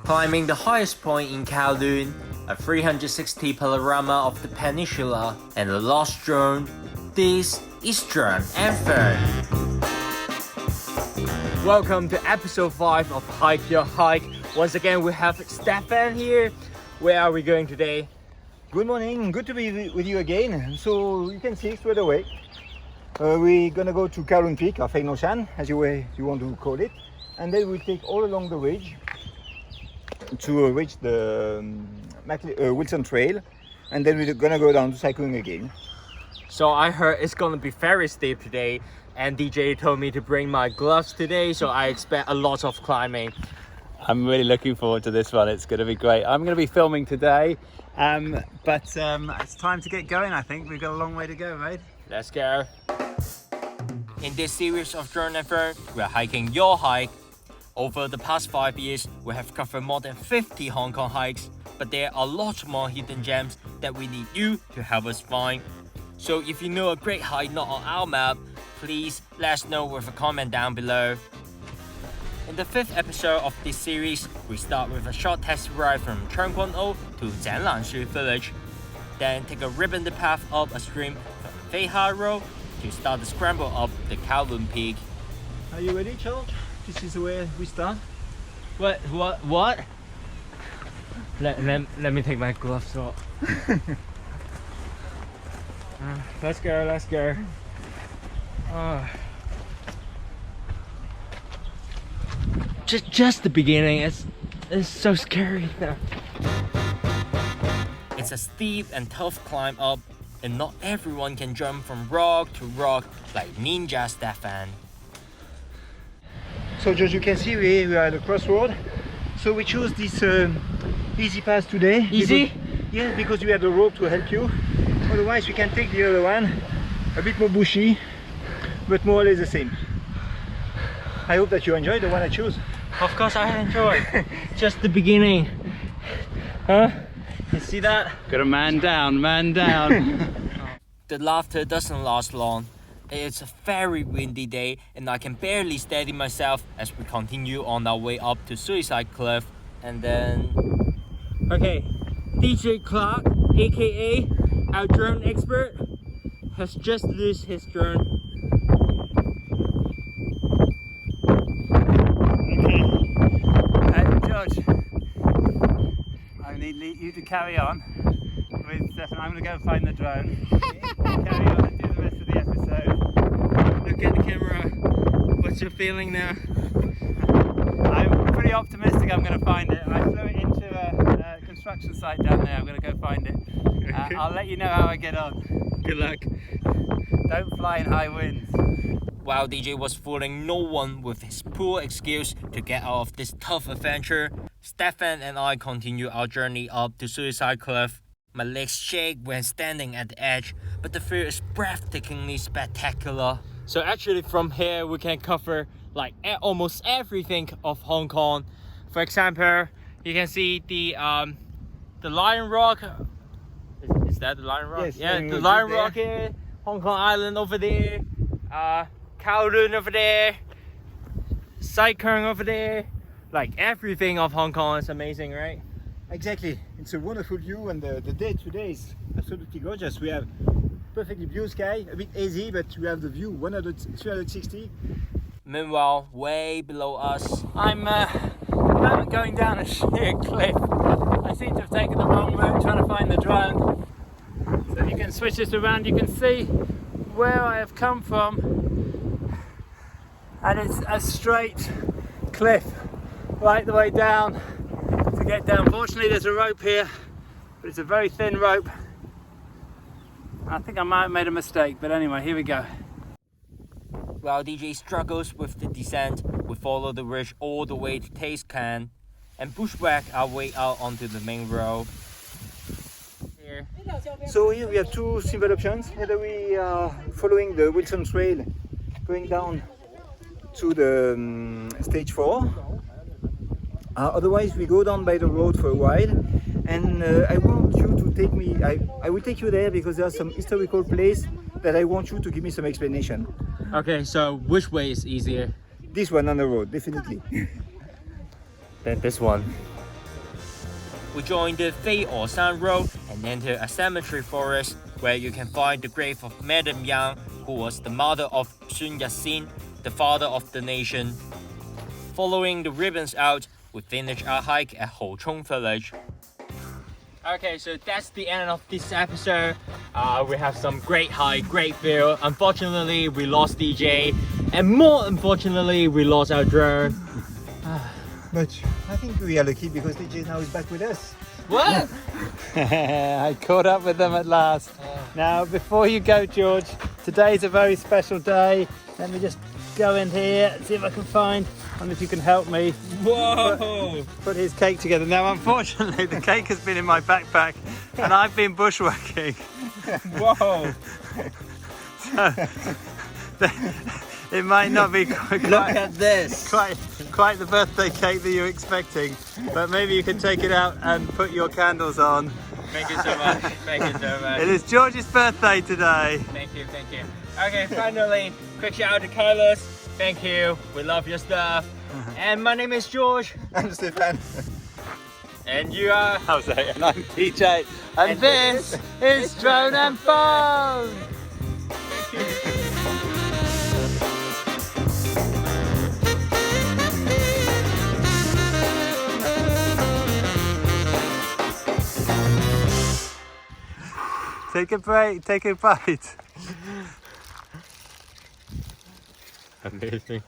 Climbing the highest point in Kowloon, a 360 panorama of the peninsula, and a lost drone, this is Drone and Fern. Welcome to episode 5 of Hike Your Hike. Once again, we have Stephane here. Where are we going today? Good morning, good to be with you again. So you can see straight away. We're gonna go to Kowloon Peak, or Shan, as you want to call it. And then we take all along the ridge to reach the Wilson Trail. And then we're gonna go down to cycling again. So I heard it's gonna be very steep today. And DJ told me to bring my gloves today, so I expect a lot of climbing. I'm really looking forward to this one. It's going to be great. I'm going to be filming today, but it's time to get going. I think we've got a long way to go, mate. Let's go. In this series of Drone and Fern, we're hiking your hike. Over the past 5 years, we have covered more than 50 Hong Kong hikes, but there are lots more hidden gems that we need you to help us find. So if you know a great hike not on our map, please let us know with a comment down below. In the 5th episode of this series, we start with a short taxi ride from Cheung Kwan O to Jianlanshu village, then take a ribbon path up a stream from Fei Ha Road to start the scramble up the Kowloon Peak. Are you ready, George? This is where we start. What? Let me take my gloves off. Let's go. Just the beginning. It's so scary. It's a steep and tough climb up, and not everyone can jump from rock to rock like Ninja Stephane. So as you can see, we are at the crossroad. So we chose this easy path today. Easy? Because we have the rope to help you. Otherwise we can take the other one, a bit more bushy, but more or less the same. I hope that you enjoy the one I chose. Of course I enjoy. Just the beginning. Huh? You see that? Got a man down. The laughter doesn't last long. It's a very windy day and I can barely steady myself as we continue on our way up to Suicide Cliff. And then... Okay, DJ Clark, aka our drone expert, has just lost his drone. Okay, George, I need you to carry on with Stephane. I'm going to go find the drone. Carry on and do the rest of the episode. Look at the camera. What's your feeling now? I'm pretty optimistic I'm going to find it. I flew it into a construction site down there. I'm going to go find it. I'll let you know how I get on. Good luck. Don't fly in high winds. While DJ was fooling no one with his poor excuse to get out of this tough adventure, Stephane and I continue our journey up to Suicide Cliff. My legs shake when standing at the edge, but the view is breathtakingly spectacular. So actually from here we can cover like almost everything of Hong Kong. For example, you can see the Lion Rock. Is that the Lion Rock? Yes, yeah, the Lion Rock here, Hong Kong Island over there, Kowloon over there, Sai Kung over there. Like everything of Hong Kong is amazing, right? Exactly, it's a wonderful view, and the day today is absolutely gorgeous. We have perfectly blue sky, a bit hazy, but we have the view 360. Meanwhile, way below us, I'm going down a sheer cliff. I seem to have taken the wrong route trying to find the drone. So if you can switch this around, you can see where I have come from. And it's a straight cliff right the way down to get down. Fortunately there's a rope here, but it's a very thin rope. I think I might have made a mistake, but anyway, here we go. while DJ struggles with the descent, we follow the ridge all the way to Taste Can and bushwhack our way out onto the main road. Here. So here we have two simple options. Either we are following the Wilson Trail, going down to the stage 4. Otherwise we go down by the road for a while, and I want you to take me, I will take you there because there's some historical place that I want you to give me some explanation. Okay, so which way is easier? This one on the road, definitely. Then this one. we join the Fei or San Road and enter a cemetery forest where you can find the grave of Madame Yang, who was the mother of Sun Yat-sen, the father of the nation. Following the ribbons out, we finish our hike at Ho Chung village. Okay, so that's the end of this episode. We have some great hike, great view. Unfortunately, we lost DJ, and more unfortunately, we lost our drone. But I think we are lucky because DJ now is back with us. What? I caught up with them at last. Now, before you go, George, today's a very special day. Let me just go in here and see if I can find, and if you can help me. Whoa! Put his cake together. Now, unfortunately, the cake has been in my backpack, and I've been bushwhacking. Whoa! It might not be quite, Look at this! quite the birthday cake that you're expecting, but maybe you can take it out and put your candles on. Thank you so much. Thank you so much. It is George's birthday today. Thank you, thank you. Okay, finally, quick shout out to Carlos. Thank you. We love your stuff. And my name is George. I'm Stephane. And you are. Jose, and I'm DJ. And this is Drone and Phone. Take a break, take a bite. Amazing.